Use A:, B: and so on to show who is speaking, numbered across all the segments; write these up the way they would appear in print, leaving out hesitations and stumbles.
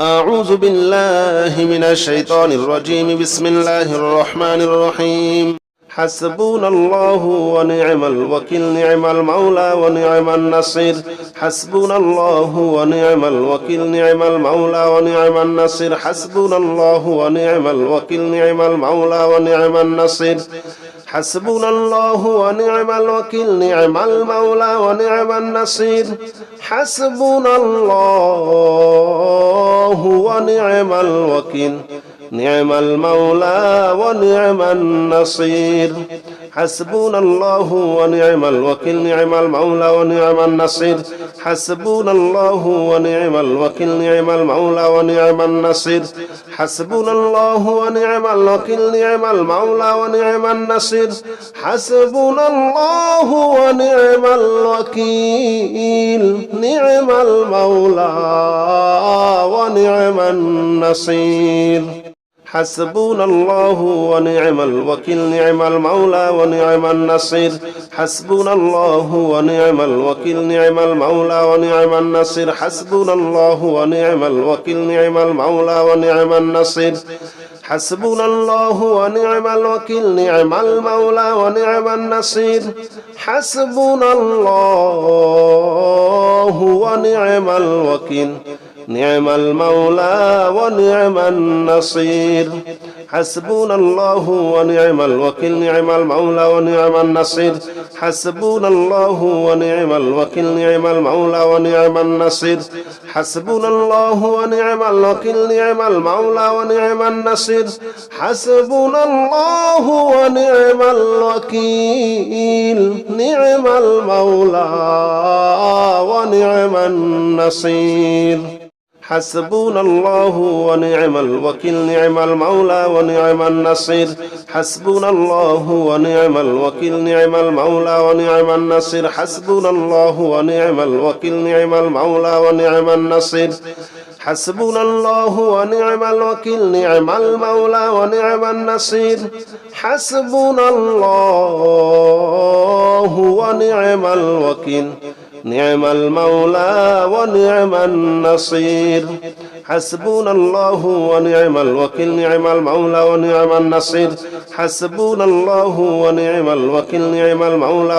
A: أعوذ بالله من الشيطان الرجيم بسم الله الرحمن الرحيم حسبنا الله ونعم الوكيل نعم المولى ونعم النصير حسبنا الله ونعم الوكيل نعم المولى ونعم النصير حسبنا الله ونعم الوكيل نعم المولى ونعم النصير حسبنا الله ونعم الوكيل نعم المولى ونعم النصير حسبنا الله ونعم الوكيل نعم المولى ونعم النصير حسبنا الله ونعم الوكيل نعم المولى ونعم النصير حسبنا الله ونعم الوكيل نعم المولى ونعم النصير حسبنا الله ونعم الوكيل نعم المولى ونعم النصير حسبنا الله ونعم الوكيل نعم المولى ونعم النصير حسبنا الله ونعم الوكيل نعم المولى ونعم النصير حسبنا الله ونعم الوكيل نعم المولى ونعم النصير حسبنا الله ونعم الوكيل نعم المولى ونعم النصير حسبنا الله ونعم الوكيل نعم المولى ونعم النصير حسبنا الله ونعم الوكيل نعم المولى ونعم النصير حسبنا الله ونعم الوكيل نعم المولى ونعم النصير حسبنا الله ونعم الوكيل نعم المولى ونعم النصير حسبنا الله ونعم الوكيل نعم المولى ونعم النصير حسبنا الله ونعم الوكيل نعم المولى ونعم النصير حسبنا الله ونعم الوكيل نعم المولى ونعم النصير حسبنا الله ونعم الوكيل نعم المولى ونعم النصير حسبنا الله ونعم الوكيل نعم المولى ونعم النصير حسبنا الله ونعم الوكيل نعم المولى ونعم النصير حسبنا الله ونعم الوكيل نعم المولى ونعم النصير حسبنا الله ونعم الوكيل نعم المولى ونعم النصير حسبنا الله ونعم الوكيل نعم المولى ونعم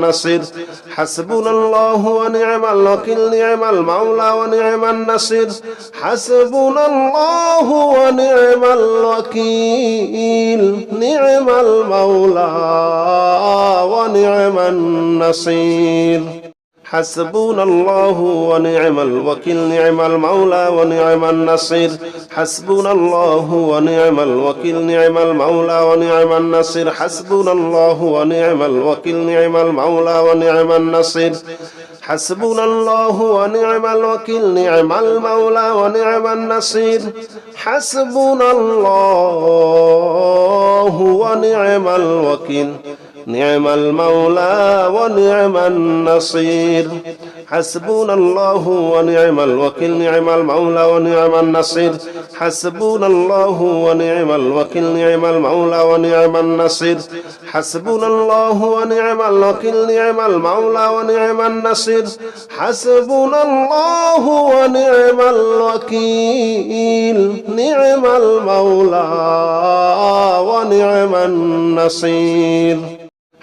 A: النصير حسبنا الله ونعم الوكيل نعم المولى ونعم النصير حسبنا الله ونعم الوكيل نعم المولى ونعم النصير حسبنا الله ونعم الوكيل نعم المولى ونعم النصير حسبنا الله ونعم الوكيل نعم المولى ونعم النصير حسبنا الله ونعم الوكيل نعم المولى ونعم النصير حسبنا الله ونعم الوكيل نعم المولى ونعم النصير حسبنا الله ونعم الوكيل نعم المولى ونعم النصير حسبنا الله ونعم الوكيل نعم المولى ونعم النصير حسبنا الله ونعم الوكيل نعم المولى ونعم النصير حسبنا الله ونعم الوكيل نعم المولى ونعم النصير حسبنا الله ونعم الوكيل نعم المولى ونعم النصير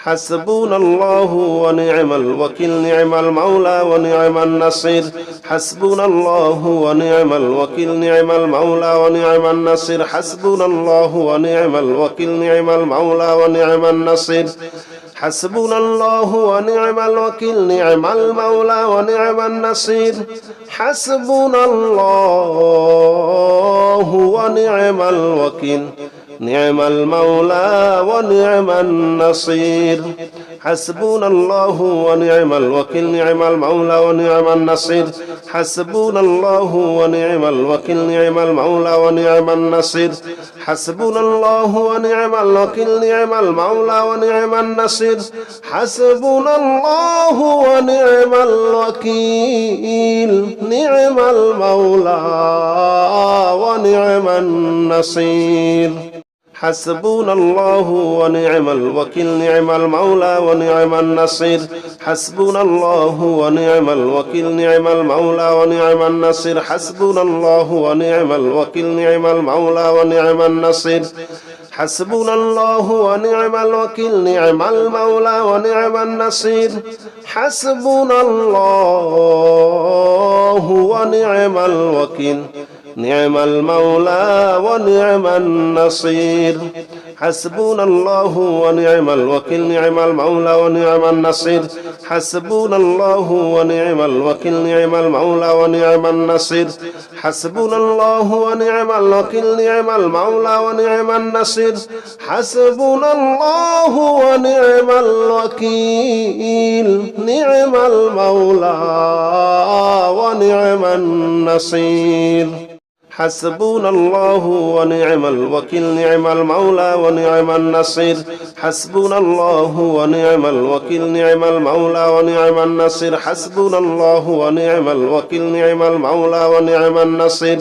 A: حسبنا الله ونعم الوكيل نعم المولى ونعم النصير حسبنا الله ونعم الوكيل نعم المولى ونعم النصير حسبنا الله ونعم الوكيل نعم المولى ونعم النصير حسبنا الله ونعم الوكيل نعم المولى ونعم النصير حسبنا الله ونعم الوكيل نعم المولى ونعم النصير حسبنا الله ونعم الوكيل نعم المولى ونعم النصير حسبنا الله ونعم الوكيل نعم المولى ونعم النصير حسبنا الله ونعم الوكيل نعم المولى ونعم النصير حسبنا الله ونعم الوكيل نعم المولى ونعم النصير حسبنا الله ونعم الوكيل نعم المولى ونعم النصير حسبنا الله ونعم الوكيل نعم المولى ونعم النصير حسبنا الله ونعم الوكيل نعم المولى ونعم النصير حسبنا الله ونعم الوكيل نعم المولى ونعم النصير حسبنا الله ونعم الوكيل نعم المولى ونعم النصير حسبنا الله ونعم الوكيل نعم المولى ونعم النصير حسبنا الله ونعم الوكيل نعم المولى ونعم النصير حسبنا الله ونعم الوكيل نعم المولى ونعم النصير حسبنا الله ونعم الوكيل نعم المولى ونعم النصير حسبنا الله ونعم الوكيل نعم المولى ونعم النصير حسبنا الله ونعم الوكيل نعم المولى ونعم النصير حسبنا الله ونعم الوكيل نعم المولى ونعم النصير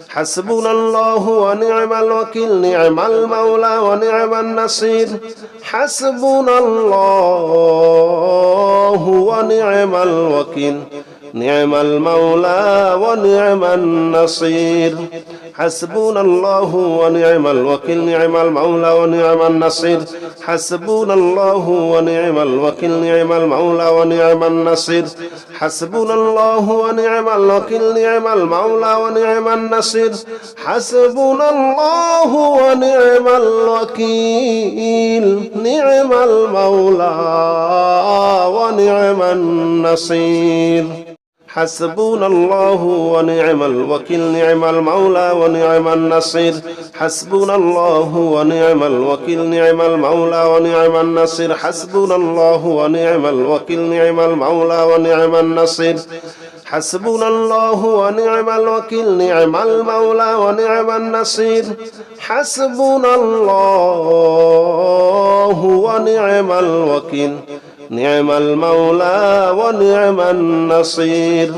A: حسبنا الله ونعم الوكيل نعم المولى ونعم النصير حسبنا الله ونعم الوكيل نعم المولى ونعم النصير حسبنا الله ونعم الوكيل نعم المولى ونعم النصير حسبنا الله ونعم الوكيل نعم المولى ونعم النصير حسبنا الله ونعم الوكيل نعم المولى ونعم النصير حسبنا الله ونعم الوكيل نعم المولى ونعم النصير حسبنا الله ونعم الوكيل نعم المولى ونعم النصير حسبنا الله ونعم الوكيل نعم المولى ونعم النصير حسبنا الله ونعم الوكيل نعم المولى ونعم النصير حسبنا الله ونعم الوكيل نعم المولى ونعم النصير حسبنا الله ونعم الوكيل نعم المولى ونعم النصير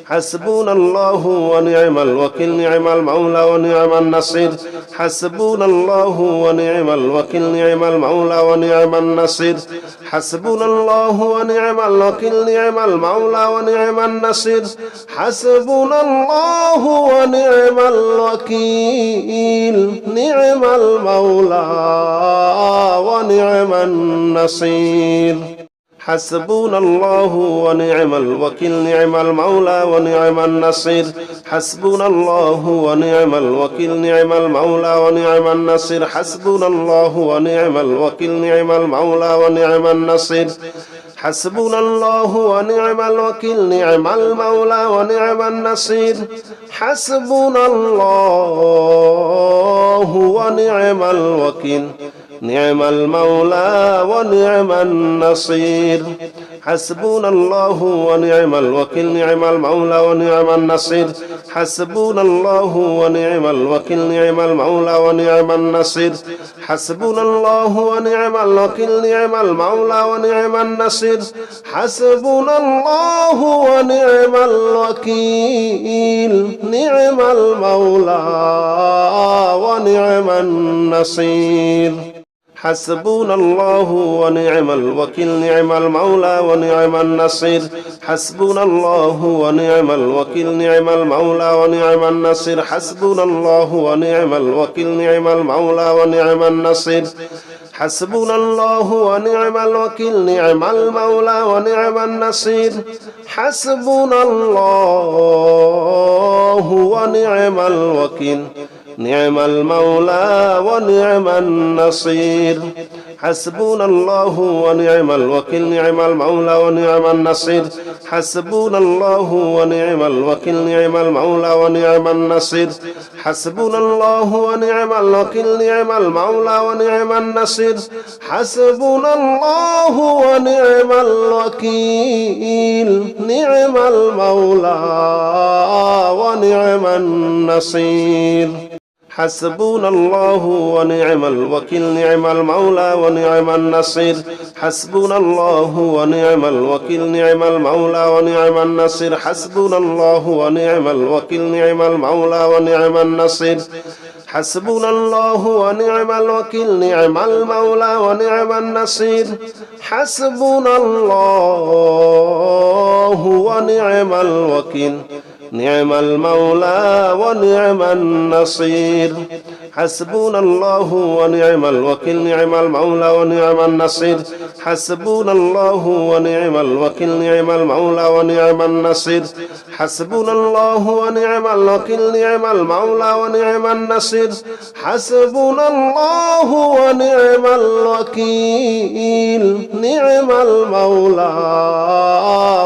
A: حسبنا الله ونعم الوكيل نعم المولى ونعم النصير حسبنا الله ونعم الوكيل نعم المولى ونعم النصير حسبنا الله ونعم الوكيل نعم المولى ونعم النصير حسبنا الله ونعم الوكيل نعم المولى ونعم النصير حسبنا الله ونعم الوكيل نعم المولى ونعم النصير حسبنا الله ونعم الوكيل نعم المولى ونعم النصير حسبنا الله ونعم الوكيل نعم المولى ونعم النصير حسبنا الله ونعم الوكيل نعم المولى ونعم النصير حسبنا الله ونعم الوكيل نعم المولى ونعم النصير حسبنا الله ونعم الوكيل نعم المولى ونعم النصير حسبنا الله ونعم الوكيل نعم المولى ونعم النصير حسبنا الله ونعم الوكيل نعم المولى ونعم النصير حسبنا الله ونعم الوكيل نعم المولى ونعم النصير حسبنا الله ونعم الوكيل نعم المولى ونعم النصير حسبنا الله ونعم الوكيل نعم المولى ونعم النصير حسبنا الله ونعم الوكيل نعم المولى ونعم النصير حسبنا الله ونعم الوكيل نعم المولى ونعم النصير حسبنا الله ونعم الوكيل نعم المولى ونعم النصير حسبنا الله ونعم الوكيل نعم المولى ونعم النصير حسبنا الله ونعم الوكيل نعم المولى ونعم النصير حسبنا الله ونعم الوكيل نعم المولى ونعم النصير حسبنا الله ونعم الوكيل نعم المولى ونعم النصير حسبنا الله ونعم الوكيل نعم المولى ونعم النصير حسبنا الله ونعم الوكيل نعم المولى ونعم النصير حسبنا الله ونعم الوكيل نعم المولى ونعم النصير حسبنا الله ونعم الوكيل نعم المولى ونعم النصير حسبنا الله ونعم الوكيل نعم المولى ونعم النصير حسبنا الله ونعم الوكيل نعم المولى ونعم النصير حسبنا الله ونعم الوكيل نعم المولى ونعم النصير حسبنا الله ونعم الوكيل نعم المولى ونعم النصير حسبنا الله ونعم الوكيل نعم المولى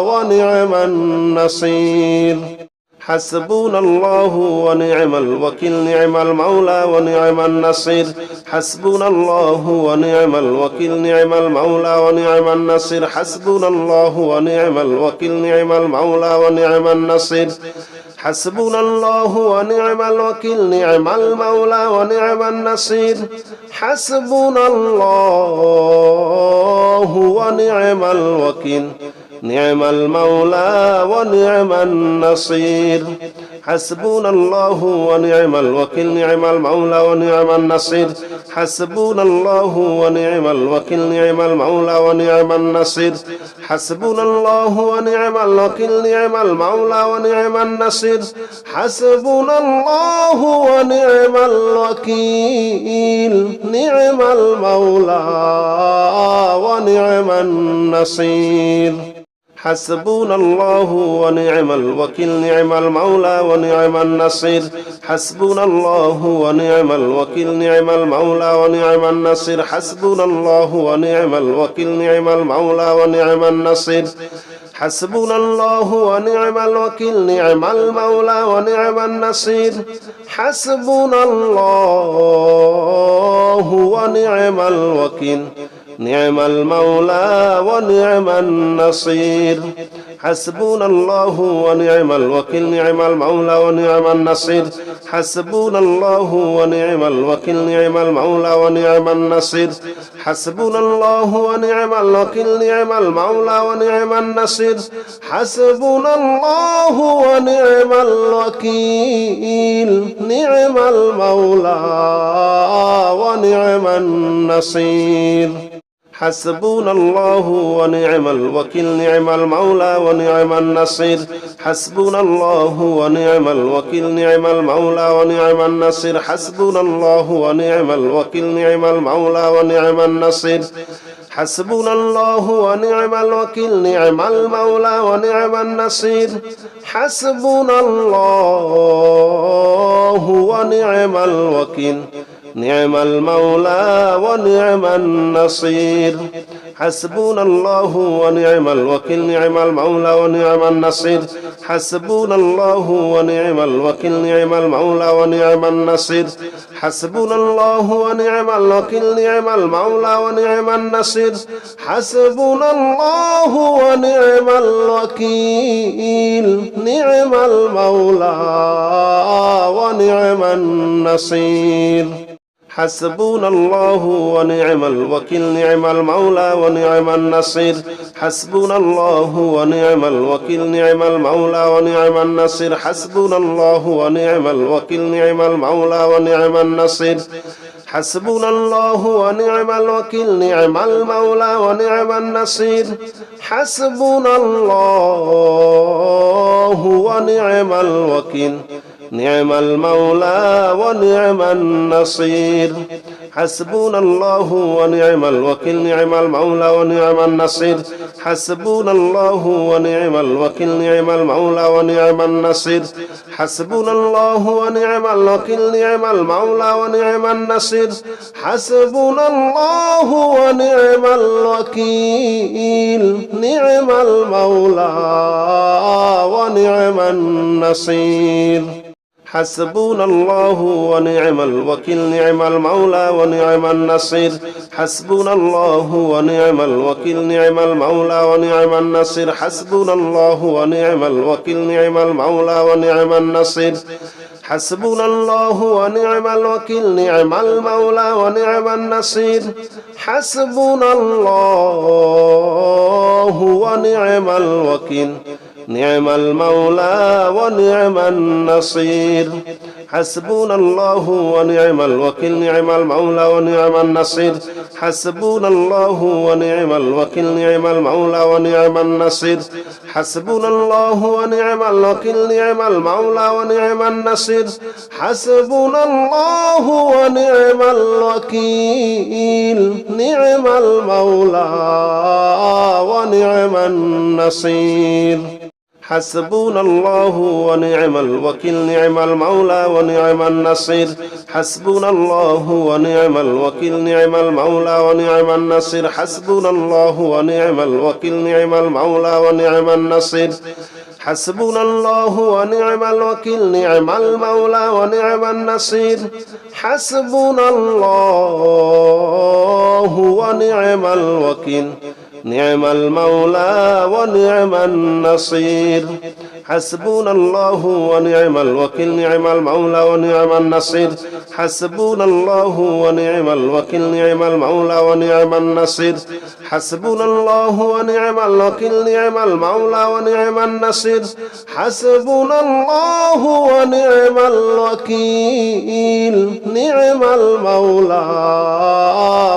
A: ونعم النصير حسبنا الله ونعم الوكيل نعم المولى ونعم النصير حسبنا الله ونعم الوكيل نعم المولى ونعم النصير حسبنا الله ونعم الوكيل نعم المولى ونعم النصير حسبنا الله ونعم الوكيل نعم المولى ونعم النصير حسبنا الله ونعم الوكيل نعم المولى ونعم النصير حسبنا الله ونعم الوكيل نعم المولى ونعم النصير حسبنا الله ونعم الوكيل نعم المولى ونعم النصير حسبنا الله ونعم الوكيل نعم المولى ونعم النصير حسبنا الله ونعم الوكيل نعم المولى ونعم النصير حسبنا الله ونعم الوكيل نعم المولى ونعم النصير حسبنا الله ونعم الوكيل نعم المولى ونعم النصير حسبنا الله ونعم الوكيل نعم المولى ونعم النصير حسبنا الله ونعم الوكيل نعم المولى ونعم النصير حسبنا الله ونعم الوكيل نعم المولى ونعم النصير حسبنا الله ونعم الوكيل نعم المولى ونعم النصير حسبنا الله ونعم الوكيل نعم المولى ونعم النصير حسبنا الله ونعم الوكيل نعم المولى ونعم النصير حسبنا الله ونعم الوكيل نعم المولى ونعم النصير حسبنا الله ونعم الوكيل نعم المولى ونعم النصير حسبنا الله ونعم الوكيل نعم المولى ونعم النصير حسبنا الله ونعم الوكيل نعم المولى ونعم النصير حسبنا الله ونعم الوكيل نعم المولى ونعم النصير حسبنا الله ونعم الوكيل نعم المولى ونعم النصير حسبنا الله ونعم الوكيل نعم المولى ونعم النصير حسبنا الله ونعم الوكيل نعم المولى ونعم النصير حسبنا الله ونعم الوكيل نعم المولى ونعم النصير حسبنا الله ونعم الوكيل نعم المولى ونعم النصير حسبنا الله ونعم الوكيل نعم المولى ونعم النصير حسبنا الله ونعم الوكيل نعم المولى ونعم النصير حسبنا الله ونعم الوكيل نعم المولى ونعم النصير حسبنا الله ونعم الوكيل نعم المولى ونعم النصير حسبنا الله ونعم الوكيل نعم المولى ونعم النصير حسبنا الله ونعم الوكيل نعم المولى ونعم النصير حسبنا الله ونعم الوكيل نعم المولى ونعم النصير حسبنا الله ونعم الوكيل نعم المولى ونعم النصير حسبنا الله ونعم الوكيل نعم المولى ونعم النصير حسبنا الله ونعم الوكيل نعم المولى ونعم النصير حسبنا الله ونعم الوكيل نعم المولى ونعم النصير حسبنا الله ونعم الوكيل نعم المولى ونعم النصير حسبنا الله ونعم الوكيل نعم المولى ونعم النصير حسبنا الله ونعم الوكيل نعم المولى ونعم النصير حسبنا الله ونعم الوكيل نعم المولى ونعم النصير حسبنا الله ونعم الوكيل نعم المولى ونعم النصير حسبنا الله ونعم الوكيل نعم المولى ونعم النصير حسبنا الله ونعم الوكيل نعم المولى ونعم النصير حسبنا الله ونعم الوكيل نعم المولى ونعم النصير حسبنا الله ونعم الوكيل نعم المولى ونعم النصير حسبنا الله ونعم الوكيل نعم المولى ونعم النصير حسبنا الله ونعم الوكيل نعم المولى ونعم النصير حسبنا الله ونعم الوكيل نعم المولى ونعم النصير حسبنا الله ونعم الوكيل نعم المولى ونعم النصير حسبنا الله ونعم الوكيل نعم المولى ونعم النصير حسبنا الله ونعم الوكيل نعم المولى ونعم النصير حسبنا الله ونعم الوكيل نعم المولى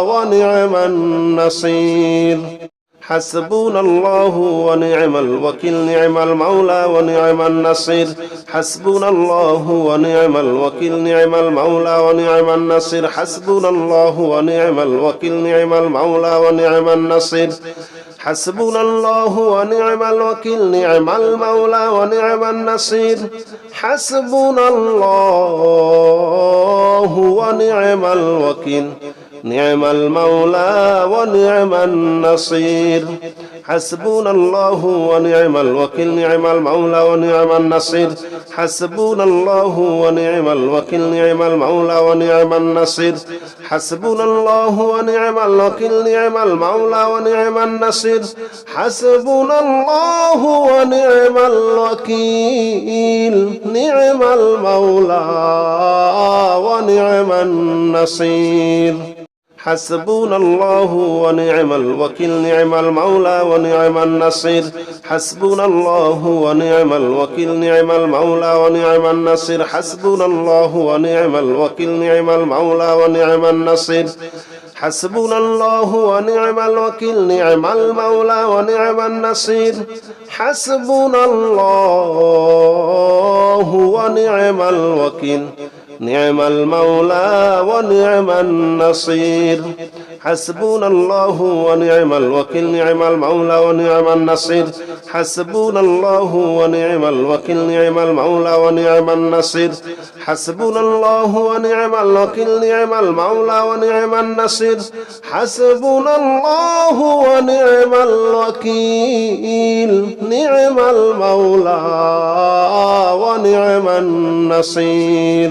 A: ونعم النصير حسبنا الله ونعم الوكيل نعم المولى ونعم النصير حسبنا الله ونعم الوكيل نعم المولى ونعم النصير حسبنا الله ونعم الوكيل نعم المولى ونعم النصير حسبنا الله ونعم الوكيل نعم المولى ونعم النصير حسبنا الله ونعم الوكيل نعم المولى ونعم النصير حسبنا الله ونعم الوكيل نعم المولى ونعم النصير حسبنا الله ونعم الوكيل نعم المولى ونعم النصير حسبنا الله ونعم الوكيل نعم المولى ونعم النصير حسبنا الله ونعم الوكيل نعم المولى ونعم النصير حسبنا الله ونعم الوكيل نعم المولى ونعم النصير حسبنا الله ونعم الوكيل نعم المولى ونعم النصير حسبنا الله ونعم الوكيل نعم المولى ونعم النصير حسبنا الله ونعم الوكيل نعم المولى ونعم النصير حسبنا الله ونعم الوكيل نعم المولى ونعم النصير حسبنا الله ونعم الوكيل نعم المولى ونعم النصير حسبنا الله ونعم الوكيل نعم المولى ونعم النصير حسبنا الله ونعم الوكيل نعم المولى ونعم النصير حسبنا الله ونعم الوكيل نعم المولى ونعم النصير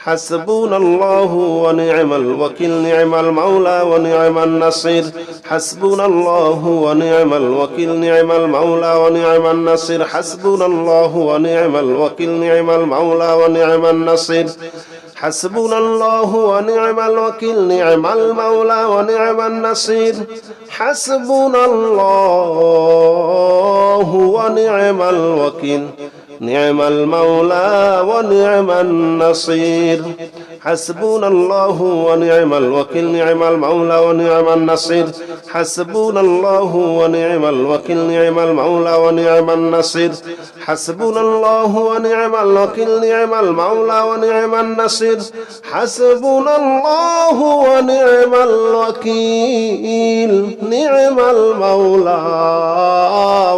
A: حسبنا الله ونعم الوكيل نعم المولى ونعم النصير حسبنا الله ونعم الوكيل نعم المولى ونعم النصير حسبنا الله ونعم الوكيل نعم المولى ونعم النصير حسبنا الله ونعم الوكيل نعم المولى ونعم النصير حسبنا الله ونعم الوكيل نعم المولى ونعم النصير حسبنا الله ونعم الوكيل نعم المولى ونعم النصير حسبنا الله ونعم الوكيل نعم المولى ونعم النصير حسبنا الله ونعم الوكيل نعم المولى ونعم النصير حسبنا الله ونعم الوكيل نعم المولى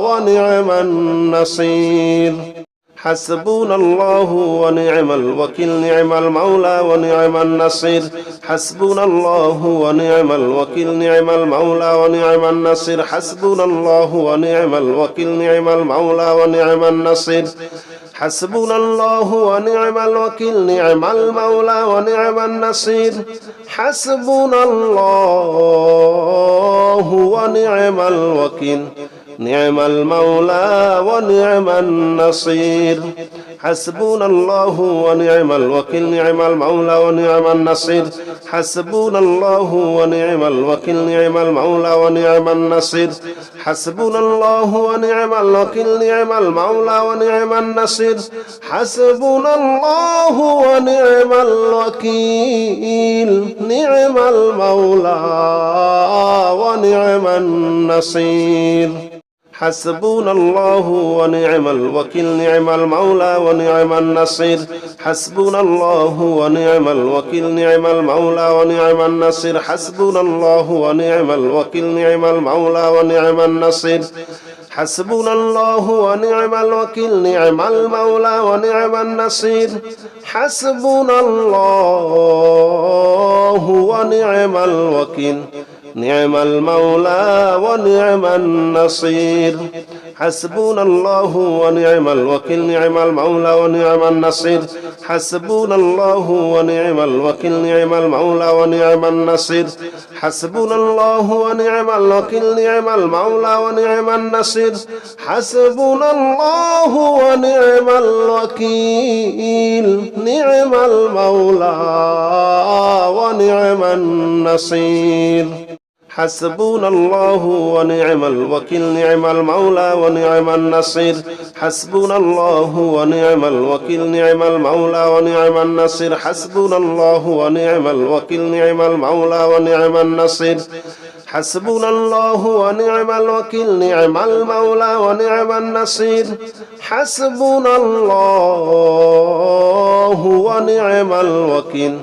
A: ونعم النصير حسبنا الله ونعم الوكيل نعم المولى ونعم النصير حسبنا الله ونعم الوكيل نعم المولى ونعم النصير حسبنا الله ونعم الوكيل نعم المولى ونعم النصير حسبنا الله ونعم الوكيل نعم المولى ونعم النصير حسبنا الله ونعم الوكيل نعم المولى ونعم النصير حسبنا الله ونعم الوكيل نعم المولى ونعم النصير حسبنا الله ونعم الوكيل نعم المولى ونعم النصير حسبنا الله ونعم الوكيل نعم المولى ونعم النصير حسبنا الله ونعم الوكيل نعم المولى ونعم النصير حسبنا الله ونعم الوكيل نعم المولى ونعم النصير حسبنا الله ونعم الوكيل نعم المولى ونعم النصير حسبنا الله ونعم الوكيل نعم المولى ونعم النصير حسبنا الله ونعم الوكيل نعم المولى ونعم النصير حسبنا الله ونعم الوكيل نعم المولى ونعم النصير حسبنا الله ونعم الوكيل نعم المولى ونعم النصير حسبنا الله ونعم الوكيل نعم المولى ونعم النصير حسبنا الله ونعم الوكيل نعم المولى ونعم النصير حسبنا الله ونعم الوكيل نعم المولى ونعم النصير حسبنا الله ونعم الوكيل نعم المولى ونعم النصير حسبنا الله ونعم الوكيل نعم المولى ونعم النصير حسبنا الله ونعم الوكيل نعم المولى ونعم النصير حسبنا الله ونعم الوكيل نعم المولى ونعم النصير حسبنا الله ونعم الوكيل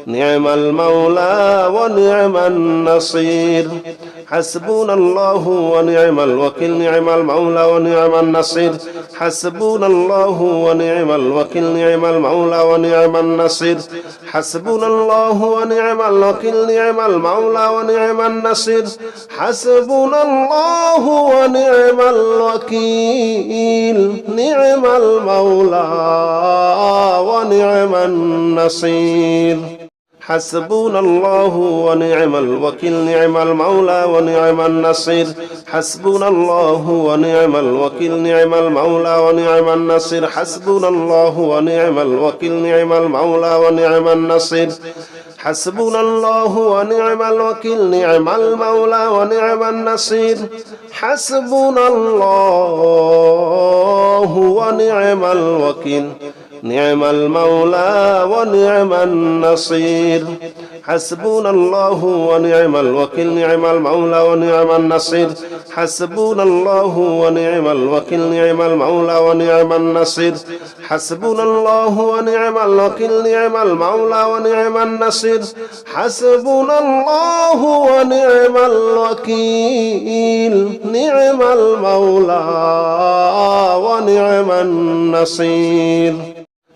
A: نعم المولى ونعم النصير حسبنا الله ونعم الوكيل نعم المولى ونعم النصير حسبنا الله ونعم الوكيل نعم المولى ونعم النصير حسبنا الله ونعم الوكيل نعم المولى ونعم النصير حسبنا الله ونعم الوكيل نعم المولى ونعم النصير حسبنا الله ونعم الوكيل نعم المولى ونعم النصير حسبنا الله ونعم الوكيل نعم المولى ونعم النصير حسبنا الله ونعم الوكيل نعم المولى ونعم النصير حسبنا الله ونعم الوكيل نعم المولى ونعم النصير حسبنا الله ونعم الوكيل نعم المولى ونعم النصير حسبنا الله ونعم الوكيل نعم المولى ونعم النصير حسبنا الله ونعم الوكيل نعم المولى ونعم النصير حسبنا الله ونعم الوكيل نعم المولى ونعم النصير حسبنا الله ونعم الوكيل نعم المولى ونعم النصير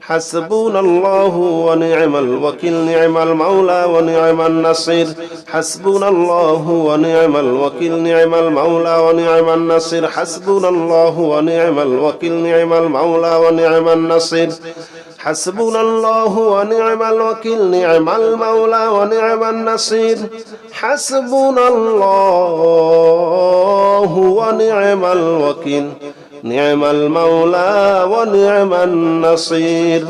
A: حسبنا الله ونعم الوكيل نعم المولى ونعم النصير حسبنا الله ونعم الوكيل نعم المولى ونعم النصير حسبنا الله ونعم الوكيل نعم المولى ونعم النصير حسبنا الله ونعم الوكيل نعم المولى ونعم النصير حسبنا الله ونعم الوكيل نعم المولى ونعم النصير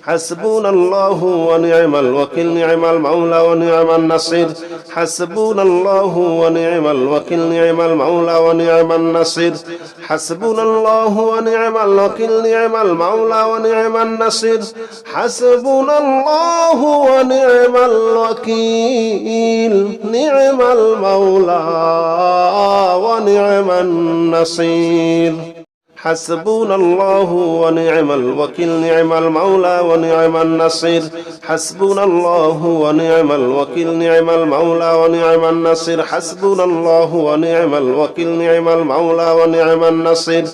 A: حسبنا الله ونعم الوكيل نعم المولى ونعم النصير حسبنا الله ونعم الوكيل نعم المولى ونعم النصير حسبنا الله ونعم الوكيل نعم المولى ونعم النصير حسبنا الله ونعم الوكيل نعم المولى ونعم النصير حسبنا الله ونعم الوكيل نعم المولى ونعم النصير حسبنا الله ونعم الوكيل نعم المولى ونعم النصير حسبنا الله ونعم الوكيل نعم المولى ونعم النصير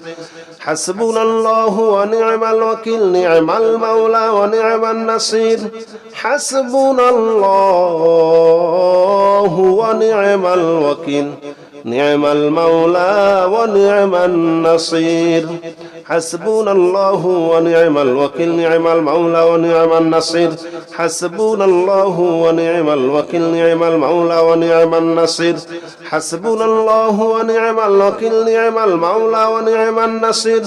A: حسبنا الله ونعم الوكيل نعم المولى ونعم النصير حسبنا الله ونعم الوكيل نعم المولى ونعم النصير حسبنا الله ونعم الوكيل نعم المولى ونعم النصير حسبنا الله ونعم الوكيل نعم المولى ونعم النصير حسبنا الله ونعم الوكيل نعم المولى ونعم النصير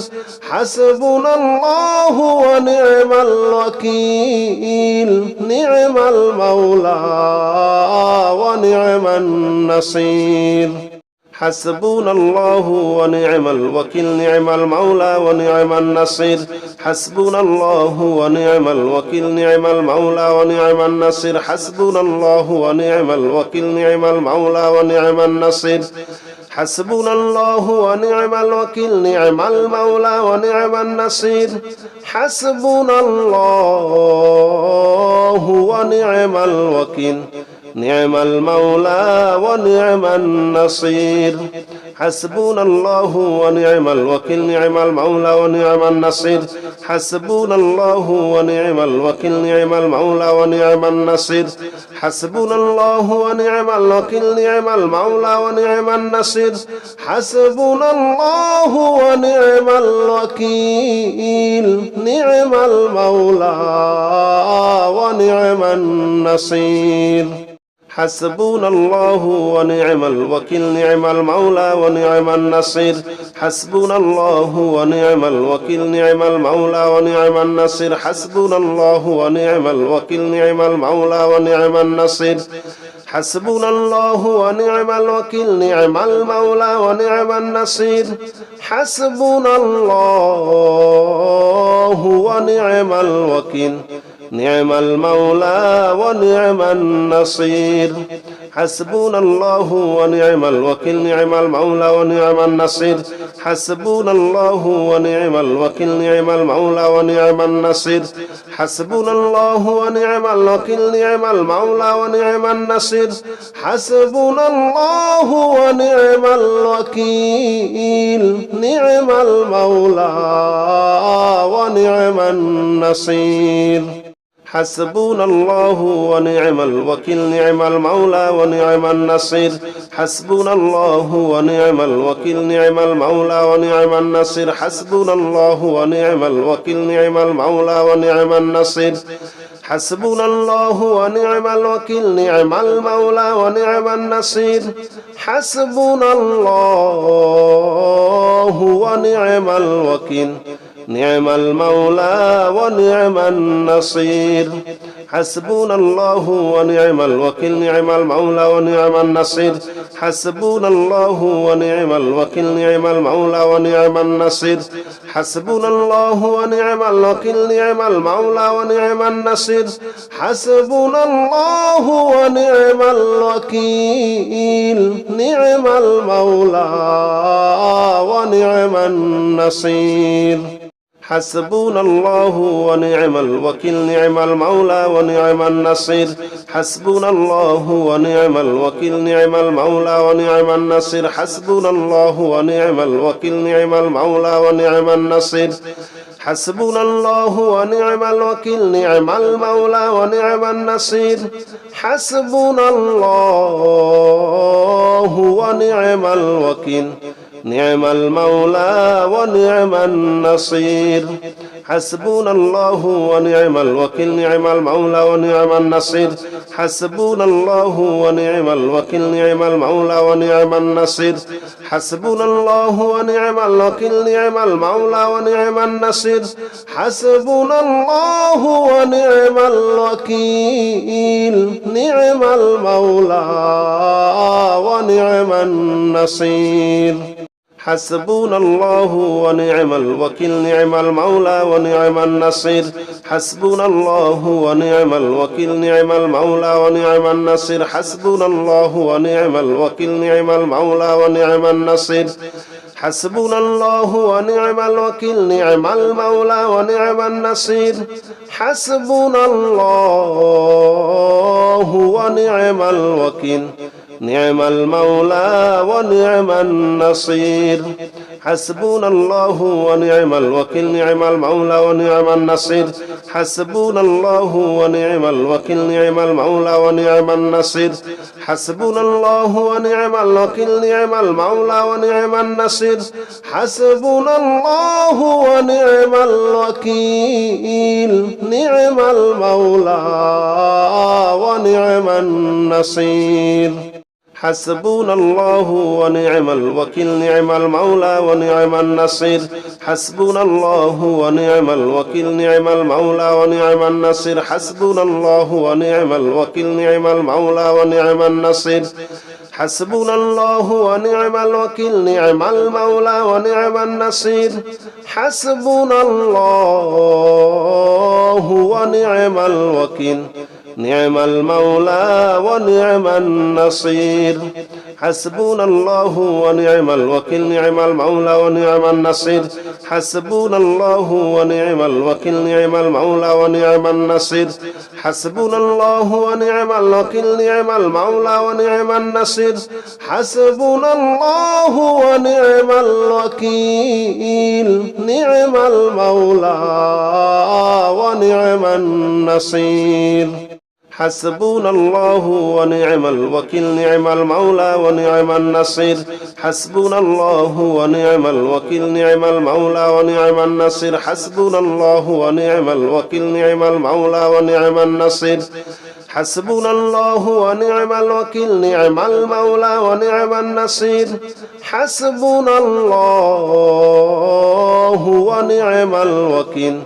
A: حسبنا الله ونعم الوكيل نعم المولى ونعم النصير حسبنا الله ونعم الوكيل نعم المولى ونعم النصير حسبنا الله ونعم الوكيل نعم المولى ونعم النصير حسبنا الله ونعم الوكيل نعم المولى ونعم النصير حسبنا الله ونعم الوكيل نعم المولى ونعم النصير حسبنا الله ونعم الوكيل نعم المولى ونعم النصير حسبنا الله ونعم الوكيل نعم المولى ونعم النصير حسبنا الله ونعم الوكيل نعم المولى ونعم النصير حسبنا الله ونعم الوكيل نعم المولى ونعم النصير حسبنا الله ونعم الوكيل نعم المولى ونعم النصير حسبنا الله ونعم الوكيل نعم المولى ونعم النصير حسبنا الله ونعم الوكيل نعم المولى ونعم النصير حسبنا الله ونعم الوكيل نعم المولى ونعم النصير حسبنا الله ونعم الوكيل نعم المولى ونعم النصير حسبنا الله ونعم الوكيل نعم المولى ونعم النصير حسبنا الله ونعم الوكيل نعم المولى ونعم النصير حسبنا الله ونعم الوكيل نعم المولى ونعم النصير حسبنا الله ونعم الوكيل نعم المولى ونعم النصير حسبنا الله ونعم الوكيل نعم المولى ونعم النصير حسبنا الله ونعم الوكيل نعم المولى ونعم النصير حسبنا الله ونعم الوكيل نعم المولى ونعم النصير حسبنا الله ونعم الوكيل نعم المولى ونعم النصير حسبنا الله ونعم الوكيل نعم المولى ونعم النصير حسبنا الله ونعم الوكيل نعم المولى ونعم النصير حسبنا الله ونعم الوكيل نعم المولى ونعم النصير حسبنا الله ونعم الوكيل نعم المولى ونعم النصير حسبنا الله ونعم الوكيل نعم المولى ونعم النصير حسبنا الله ونعم الوكيل نعم المولى ونعم النصير حسبنا الله ونعم الوكيل نعم المولى ونعم النصير حسبنا الله ونعم الوكيل نعم المولى ونعم النصير حسبنا الله ونعم الوكيل نعم المولى ونعم النصير حسبنا الله ونعم الوكيل نعم المولى ونعم النصير حسبنا الله ونعم الوكيل نعم المولى ونعم النصير حسبنا الله ونعم الوكيل نعم المولى ونعم النصير حسبنا الله ونعم الوكيل نعم المولى ونعم النصير حسبنا الله ونعم الوكيل نعم المولى ونعم النصير حسبنا الله ونعم الوكيل نعم المولى ونعم النصير حسبنا الله ونعم الوكيل نعم المولى ونعم النصير حسبنا الله ونعم الوكيل نعم المولى ونعم النصير حسبنا الله ونعم الوكيل نعم المولى ونعم النصير حسبنا الله ونعم الوكيل نعم المولى ونعم النصير حسبنا الله ونعم الوكيل نعم المولى ونعم النصير حسبنا الله ونعم الوكيل نعم المولى ونعم النصير حسبنا الله ونعم الوكيل نعم المولى ونعم النصير حسبنا الله ونعم الوكيل نعم المولى ونعم النصير حسبنا الله ونعم الوكيل نعم المولى ونعم النصير حسبنا الله ونعم الوكيل نعم المولى ونعم النصير حسبنا الله ونعم الوكيل نعم المولى ونعم النصير حسبنا الله ونعم الوكيل نعم المولى ونعم النصير حسبنا الله ونعم الوكيل نعم المولى ونعم النصير حسبنا الله ونعم الوكيل نعم المولى ونعم النصير حسبنا الله ونعم الوكيل نعم المولى ونعم النصير حسبنا الله ونعم الوكيل نعم المولى ونعم النصير حسبنا الله ونعم الوكيل نعم المولى ونعم النصير حسبنا الله ونعم الوكيل نعم المولى ونعم النصير حسبنا الله ونعم الوكيل نعم المولى ونعم النصير حسبنا الله ونعم الوكيل نعم المولى ونعم النصير حسبنا الله ونعم الوكيل نعم المولى ونعم النصير حسبنا الله ونعم الوكيل نعم المولى ونعم النصير حسبنا الله ونعم الوكيل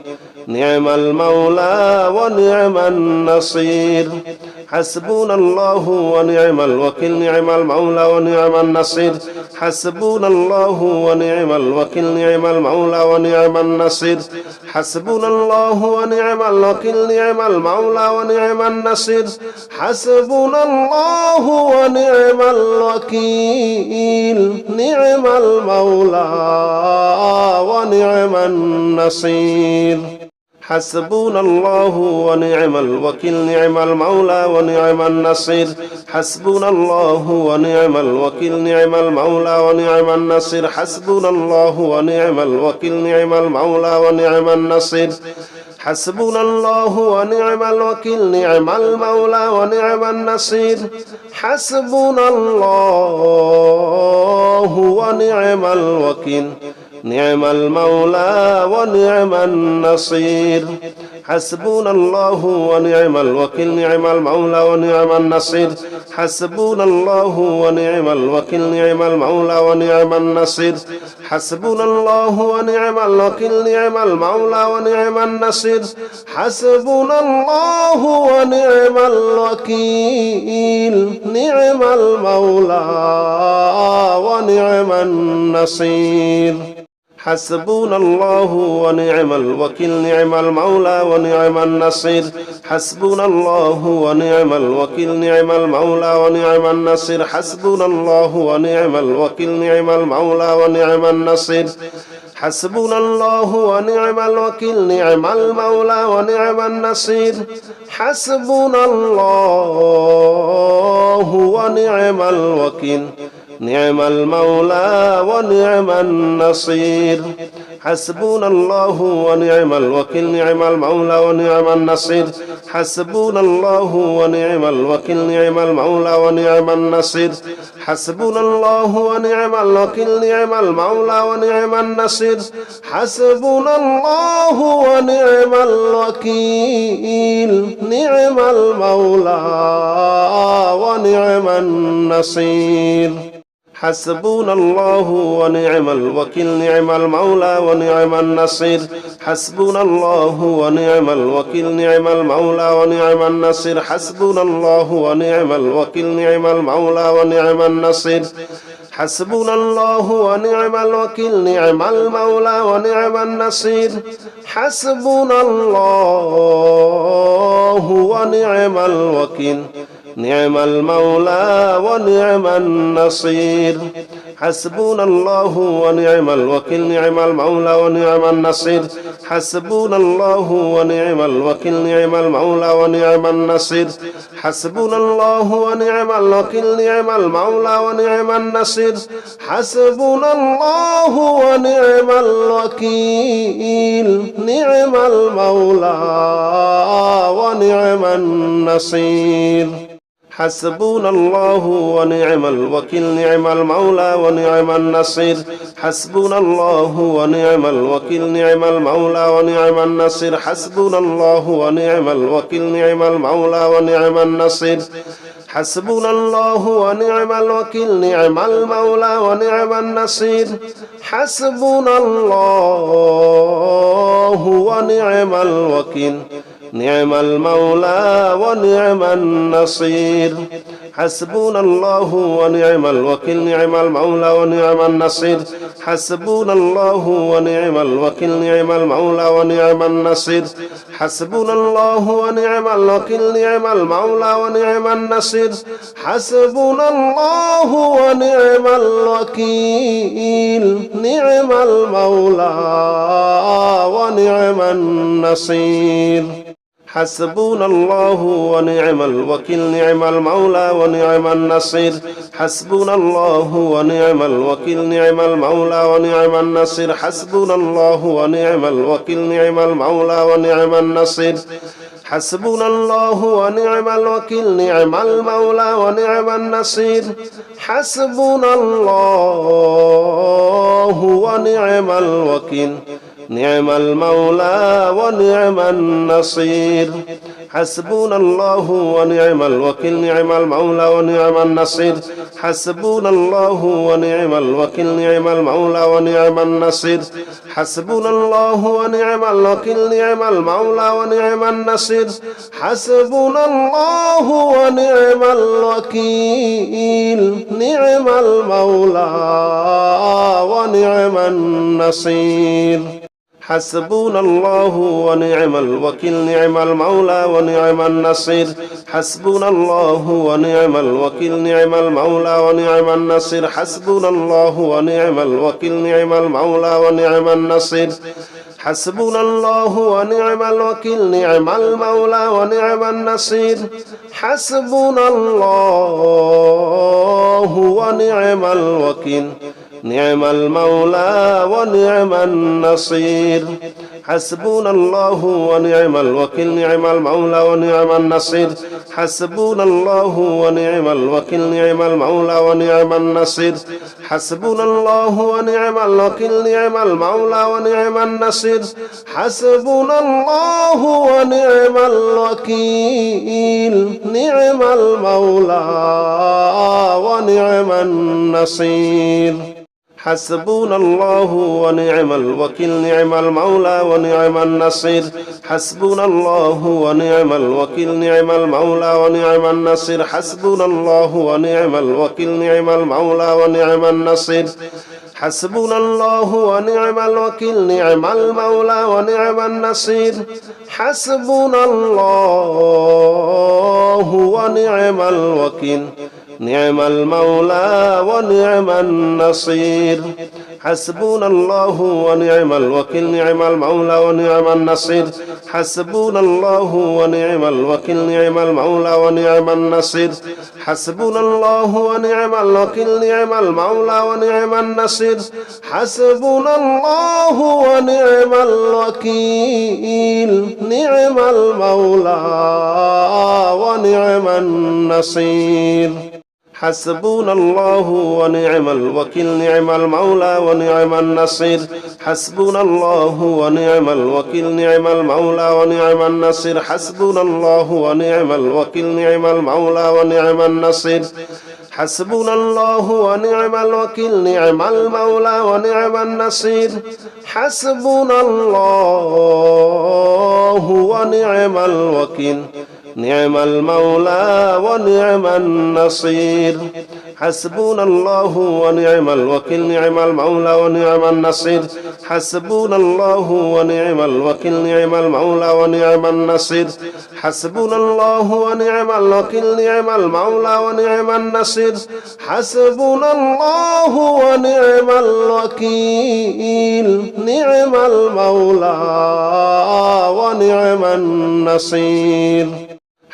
A: نعم المولى ونعم النصير حسبنا الله ونعم الوكيل نعم المولى ونعم النصير حسبنا الله ونعم الوكيل نعم المولى ونعم النصير حسبنا الله ونعم الوكيل نعم المولى ونعم النصير حسبنا الله ونعم الوكيل نعم المولى ونعم النصير حسبنا الله ونعم الوكيل نعم المولى ونعم النصير حسبنا الله ونعم الوكيل نعم المولى ونعم النصير حسبنا الله ونعم الوكيل نعم المولى ونعم النصير حسبنا الله ونعم الوكيل نعم المولى ونعم النصير حسبنا الله ونعم الوكيل نعم المولى ونعم النصير حسبنا الله ونعم الوكيل نعم المولى ونعم النصير حسبنا الله ونعم الوكيل نعم المولى ونعم النصير حسبنا الله ونعم الوكيل نعم المولى ونعم النصير حسبنا الله ونعم الوكيل نعم المولى ونعم النصير حسبنا الله ونعم الوكيل نعم المولى ونعم النصير حسبنا الله ونعم الوكيل نعم المولى ونعم النصير حسبنا الله ونعم الوكيل نعم المولى ونعم النصير حسبنا الله ونعم الوكيل نعم المولى ونعم النصير حسبنا الله ونعم الوكيل نعم المولى ونعم النصير حسبنا الله ونعم الوكيل نعم المولى ونعم النصير حسبنا الله ونعم الوكيل نعم المولى ونعم النصير حسبنا الله ونعم الوكيل نعم المولى ونعم النصير حسبنا الله ونعم الوكيل نعم المولى ونعم النصير حسبنا الله ونعم الوكيل نعم المولى ونعم النصير حسبنا الله ونعم الوكيل نعم المولى ونعم النصير حسبنا الله ونعم الوكيل نعم المولى ونعم النصير حسبنا الله ونعم الوكيل نعم المولى ونعم النصير حسبنا الله ونعم الوكيل نعم المولى ونعم النصير حسبنا الله ونعم الوكيل نعم المولى ونعم النصير حسبنا الله ونعم الوكيل نعم المولى ونعم النصير حسبنا الله ونعم الوكيل نعم المولى ونعم النصير حسبنا الله ونعم الوكيل نعم المولى ونعم النصير حسبنا الله ونعم الوكيل نعم المولى ونعم النصير حسبنا الله ونعم الوكيل نعم المولى ونعم النصير حسبنا الله ونعم الوكيل نعم المولى ونعم النصير حسبنا الله ونعم الوكيل نعم المولى ونعم النصير حسبنا الله ونعم الوكيل نعم المولى ونعم النصير حسبنا الله ونعم الوكيل نعم المولى ونعم النصير حسبنا الله ونعم الوكيل نعم المولى ونعم النصير حسبنا الله ونعم الوكيل نعم المولى ونعم النصير حسبنا الله ونعم الوكيل نعم المولى ونعم النصير حسبنا الله ونعم الوكيل نعم المولى ونعم النصير حسبنا الله ونعم الوكيل نعم المولى ونعم النصير حسبنا الله ونعم الوكيل نعم المولى ونعم النصير حسبنا الله ونعم الوكيل نعم المولى ونعم النصير حسبنا الله ونعم الوكيل نعم المولى ونعم النصير حسبنا الله ونعم الوكيل نعم المولى ونعم النصير حسبنا الله ونعم الوكيل نعم المولى ونعم النصير حسبنا الله ونعم الوكيل نعم المولى ونعم النصير حسبنا الله ونعم الوكيل نعم المولى ونعم النصير حسبنا الله ونعم الوكيل نعم المولى ونعم النصير حسبنا الله ونعم الوكيل نعم المولى ونعم النصير حسبنا الله ونعم الوكيل نعم المولى ونعم النصير حسبنا الله ونعم الوكيل نعم المولى ونعم النصير حسبنا الله ونعم الوكيل نعم المولى ونعم النصير حسبنا الله ونعم الوكيل نعم المولى ونعم النصير حسبنا الله ونعم الوكيل نعم المولى ونعم النصير حسبنا الله ونعم الوكيل نعم المولى ونعم النصير حسبنا الله ونعم الوكيل نعم المولى ونعم النصير حسبنا الله ونعم الوكيل نعم المولى ونعم النصير حسبنا الله ونعم الوكيل نعم المولى ونعم النصير حسبنا الله ونعم الوكيل نعم المولى ونعم النصير حسبنا الله ونعم الوكيل نعم المولى ونعم النصير حسبنا الله ونعم الوكيل نعم المولى ونعم النصير حسبنا الله ونعم الوكيل نعم المولى ونعم النصير حسبنا الله ونعم الوكيل نعم المولى ونعم النصير حسبنا الله ونعم الوكيل نعم المولى ونعم النصير حسبنا الله ونعم الوكيل نعم المولى ونعم النصير حسبنا الله ونعم الوكيل نعم المولى ونعم النصير حسبنا الله ونعم الوكيل نعم المولى ونعم النصير حسبنا الله ونعم الوكيل نعم المولى ونعم النصير حسبنا الله ونعم الوكيل نعم المولى ونعم النصير حسبنا الله ونعم الوكيل نعم المولى ونعم النصير حسبنا الله ونعم الوكيل نعم المولى ونعم النصير حسبنا الله ونعم الوكيل نعم المولى ونعم النصير حسبنا الله ونعم الوكيل نعم المولى ونعم النصير حسبنا الله ونعم الوكيل نعم المولى ونعم النصير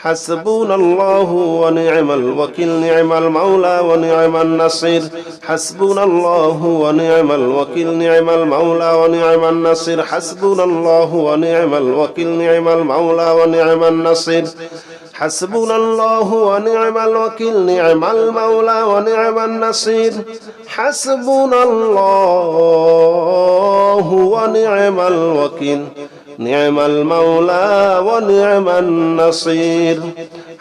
A: حسبنا الله ونعم الوكيل نعم المولى ونعم النصير حسبنا الله ونعم الوكيل نعم المولى ونعم النصير حسبنا الله ونعم الوكيل نعم المولى ونعم النصير حسبنا الله ونعم الوكيل نعم المولى ونعم النصير حسبنا الله ونعم الوكيل نعم المولى ونعم النصير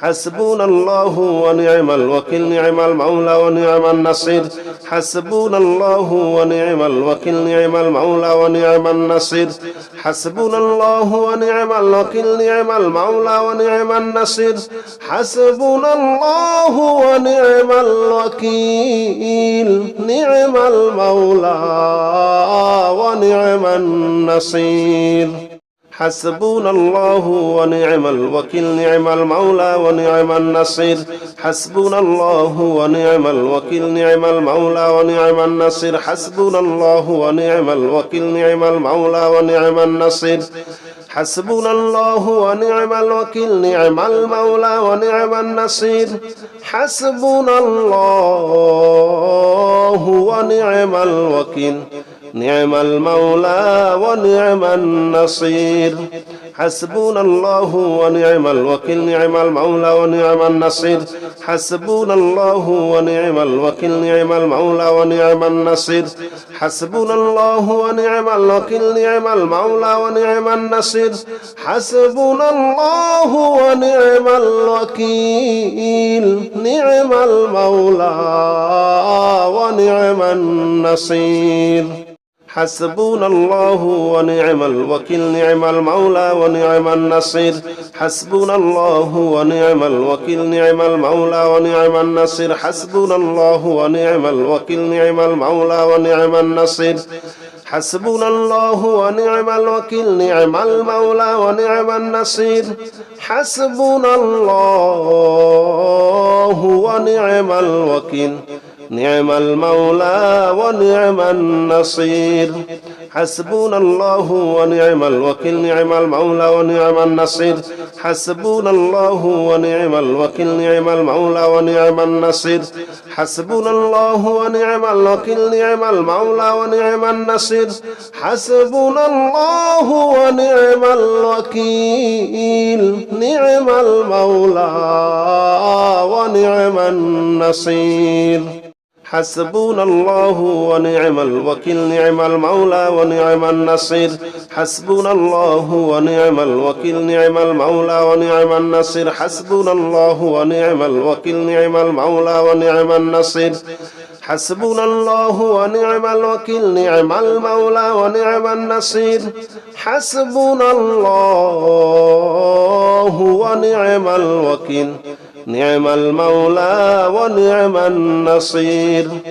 A: حسبنا الله ونعم الوكيل نعم المولى ونعم النصير حسبنا الله ونعم الوكيل نعم المولى ونعم النصير حسبنا الله ونعم الوكيل نعم المولى ونعم النصير حسبنا الله ونعم الوكيل نعم المولى ونعم النصير حسبنا الله ونعم الوكيل نعم المولى ونعم النصير حسبنا الله ونعم الوكيل نعم المولى ونعم النصير حسبنا الله ونعم الوكيل نعم المولى ونعم النصير حسبنا الله ونعم الوكيل نعم المولى ونعم النصير حسبنا الله ونعم الوكيل نعم المولى ونعم النصير حسبنا الله ونعم الوكيل نعم المولى ونعم النصير حسبنا الله ونعم الوكيل نعم المولى ونعم النصير حسبنا الله ونعم الوكيل نعم المولى ونعم النصير حسبنا الله ونعم الوكيل نعم المولى ونعم النصير حسبنا الله ونعم الوكيل نعم المولى ونعم النصير حسبنا الله ونعم الوكيل نعم المولى ونعم النصير حسبنا الله ونعم الوكيل نعم المولى ونعم النصير حسبنا الله ونعم الوكيل نعم المولى ونعم النصير حسبنا الله ونعم الوكيل نعم المولى ونعم النصير حسبنا الله ونعم الوكيل نعم المولى ونعم النصير حسبنا الله ونعم الوكيل نعم المولى ونعم النصير حسبنا الله ونعم الوكيل نعم المولى ونعم النصير حسبنا الله ونعم الوكيل نعم المولى ونعم النصير حسبنا الله ونعم الوكيل نعم المولى ونعم النصير حسبنا الله ونعم الوكيل نعم المولى ونعم النصير حسبنا الله ونعم الوكيل نعم المولى ونعم النصير حسبنا الله ونعم الوكيل نعم المولى ونعم النصير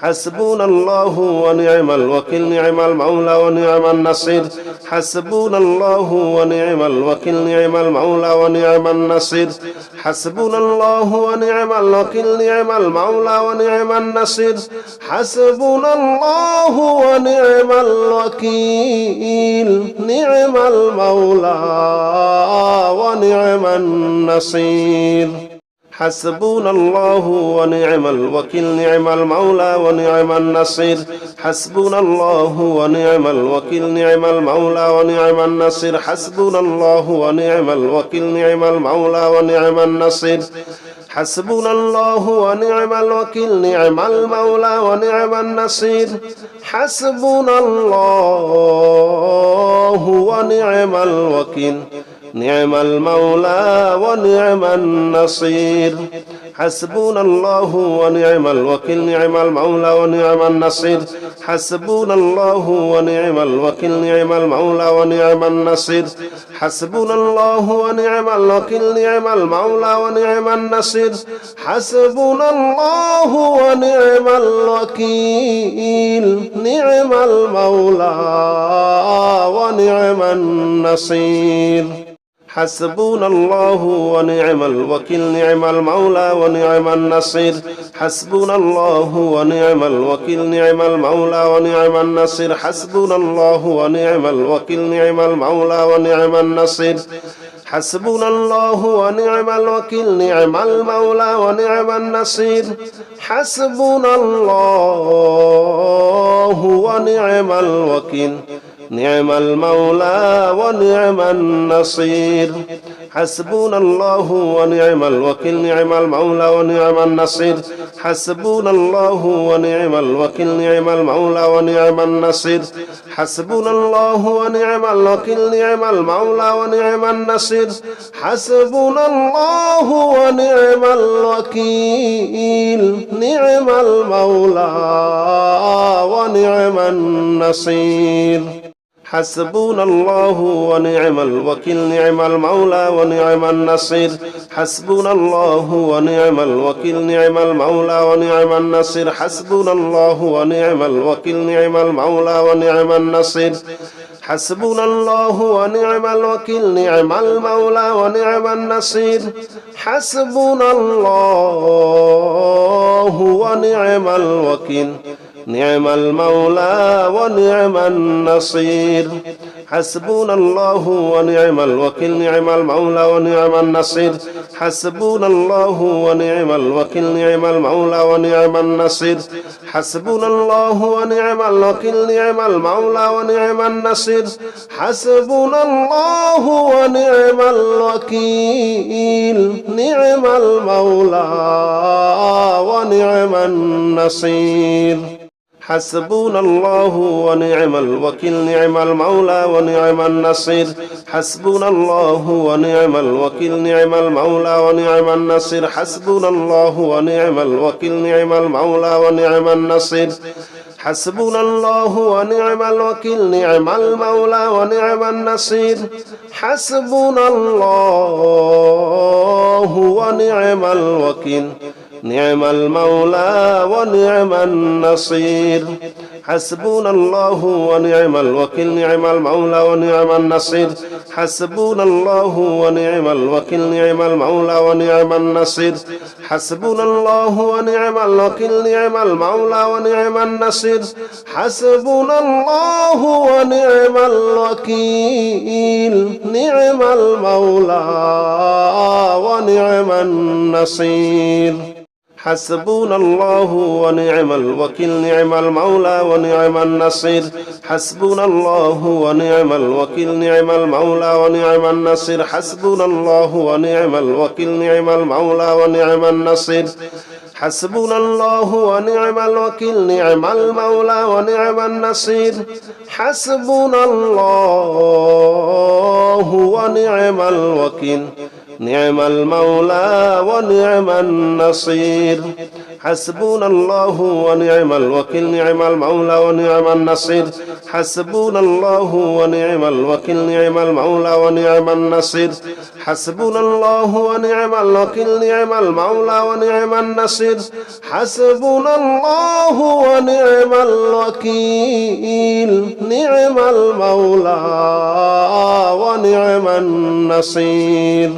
A: حسبنا الله ونعم الوكيل نعم المولى ونعم النصير حسبنا الله ونعم الوكيل نعم المولى ونعم النصير حسبنا الله ونعم الوكيل نعم المولى ونعم النصير حسبنا الله ونعم الوكيل نعم المولى ونعم النصير حسبنا الله ونعم الوكيل نعم المولى ونعم النصير حسبنا الله ونعم الوكيل نعم المولى ونعم النصير حسبنا الله ونعم الوكيل نعم المولى ونعم النصير حسبنا الله ونعم الوكيل نعم المولى ونعم النصير حسبنا الله ونعم الوكيل نعم المولى ونعم النصير حسبنا الله ونعم الوكيل نعم المولى ونعم النصير حسبنا الله ونعم الوكيل نعم المولى ونعم النصير حسبنا الله ونعم الوكيل نعم المولى ونعم النصير حسبنا الله ونعم الوكيل نعم المولى ونعم النصير حسبنا الله ونعم الوكيل نعم المولى ونعم النصير حسبنا الله ونعم الوكيل نعم المولى ونعم النصير حسبنا الله ونعم الوكيل نعم المولى ونعم النصير حسبنا الله ونعم الوكيل نعم المولى ونعم النصير حسبنا الله ونعم الوكيل نعم المولى ونعم النصير حسبنا الله ونعم الوكيل نعم المولى ونعم النصير حسبنا الله ونعم الوكيل نعم المولى ونعم النصير حسبنا الله ونعم الوكيل نعم المولى ونعم النصير حسبنا الله ونعم الوكيل نعم المولى ونعم النصير حسبنا الله ونعم الوكيل نعم المولى ونعم النصير حسبنا الله ونعم الوكيل نعم المولى ونعم النصير حسبنا الله ونعم الوكيل نعم المولى ونعم النصير حسبنا الله ونعم الوكيل نعم المولى ونعم النصير حسبنا الله ونعم الوكيل نعم المولى ونعم النصير حسبنا الله ونعم الوكيل نعم المولى ونعم النصير حسبنا الله ونعم الوكيل نعم المولى ونعم النصير حسبنا الله ونعم الوكيل نعم المولى ونعم النصير حسبنا الله ونعم الوكيل نعم المولى ونعم النصير حسبنا الله ونعم الوكيل نعم المولى ونعم النصير حسبنا الله ونعم الوكيل نعم المولى ونعم النصير حسبنا الله ونعم الوكيل نعم المولى ونعم النصير حسبنا الله ونعم الوكيل نعم المولى ونعم النصير حسبنا الله ونعم الوكيل نعم المولى ونعم النصير حسبنا الله ونعم الوكيل نعم المولى ونعم النصير حسبنا الله ونعم الوكيل نعم المولى ونعم النصير حسبنا الله ونعم الوكيل نعم المولى ونعم النصير حسبنا الله ونعم الوكيل نعم المولى ونعم النصير حسبنا الله ونعم الوكيل نعم المولى ونعم النصير حسبنا الله ونعم الوكيل نعم المولى ونعم النصير حسبنا الله ونعم الوكيل نعم المولى ونعم النصير حسبنا الله ونعم الوكيل نعم المولى ونعم النصير حسبنا الله ونعم الوكيل نعم المولى ونعم النصير حسبنا الله ونعم الوكيل نعم المولى ونعم النصير حسبنا الله ونعم الوكيل نعم المولى ونعم النصير حسبنا الله ونعم الوكيل نعم المولى ونعم النصير حسبنا الله ونعم الوكيل نعم المولى ونعم النصير حسبنا الله ونعم الوكيل نعم المولى ونعم النصير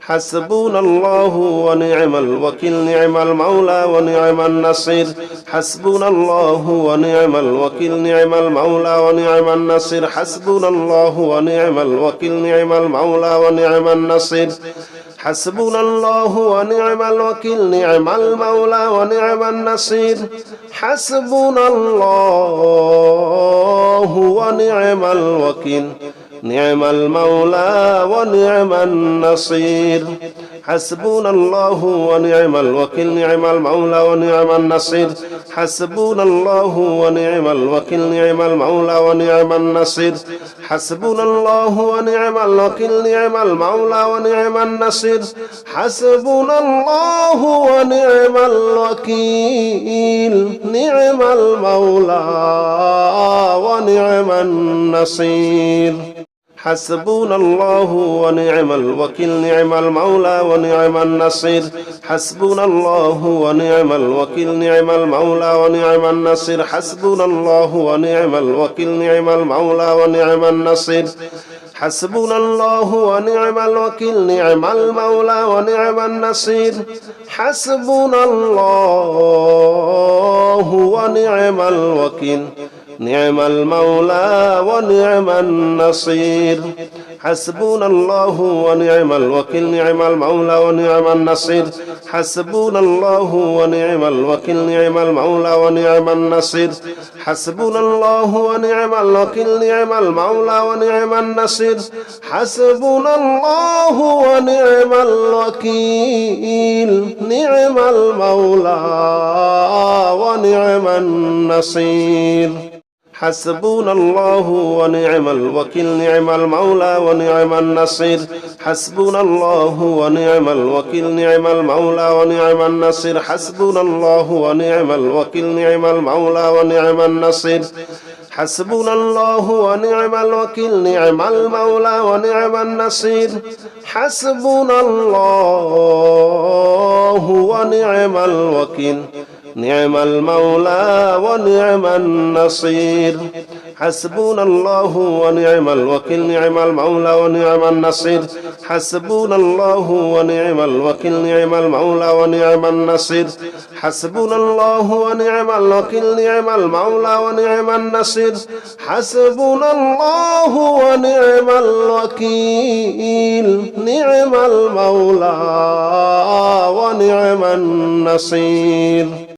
A: حسبنا الله ونعم الوكيل نعم المولى ونعم النصير حسبنا الله ونعم الوكيل نعم المولى ونعم النصير حسبنا الله ونعم الوكيل نعم المولى ونعم النصير حسبنا الله ونعم الوكيل نعم المولى ونعم النصير حسبنا الله ونعم الوكيل نعم المولى ونعم النصير حسبنا الله ونعم الوكيل نعم المولى ونعم النصير حسبنا الله ونعم الوكيل نعم المولى ونعم النصير حسبنا الله ونعم الوكيل نعم المولى ونعم النصير حسبنا الله ونعم الوكيل نعم المولى ونعم النصير حسبنا الله ونعم الوكيل نعم المولى ونعم النصير حسبنا الله ونعم الوكيل نعم المولى ونعم النصير حسبنا الله ونعم الوكيل نعم المولى ونعم النصير حسبنا الله ونعم الوكيل نعم المولى ونعم النصير حسبنا الله ونعم الوكيل نعم المولى ونعم النصير حسبنا الله ونعم الوكيل نعم المولى ونعم النصير حسبنا الله ونعم الوكيل نعم المولى ونعم النصير حسبنا الله ونعم الوكيل نعم المولى ونعم النصير حسبنا الله ونعم الوكيل نعم المولى ونعم النصير حسبنا الله ونعم الوكيل نعم المولى ونعم النصير حسبنا الله ونعم الوكيل نعم المولى ونعم النصير حسبنا الله ونعم الوكيل نعم المولى ونعم النصير حسبنا الله ونعم الوكيل نعم المولى ونعم النصير حسبنا الله ونعم الوكيل نعم المولى ونعم النصير حسبنا الله ونعم الوكيل نعم المولى ونعم النصير حسبنا الله ونعم الوكيل نعم المولى ونعم النصير حسبنا الله ونعم الوكيل نعم المولى ونعم النصير حسبنا الله ونعم الوكيل نعم المولى ونعم النصير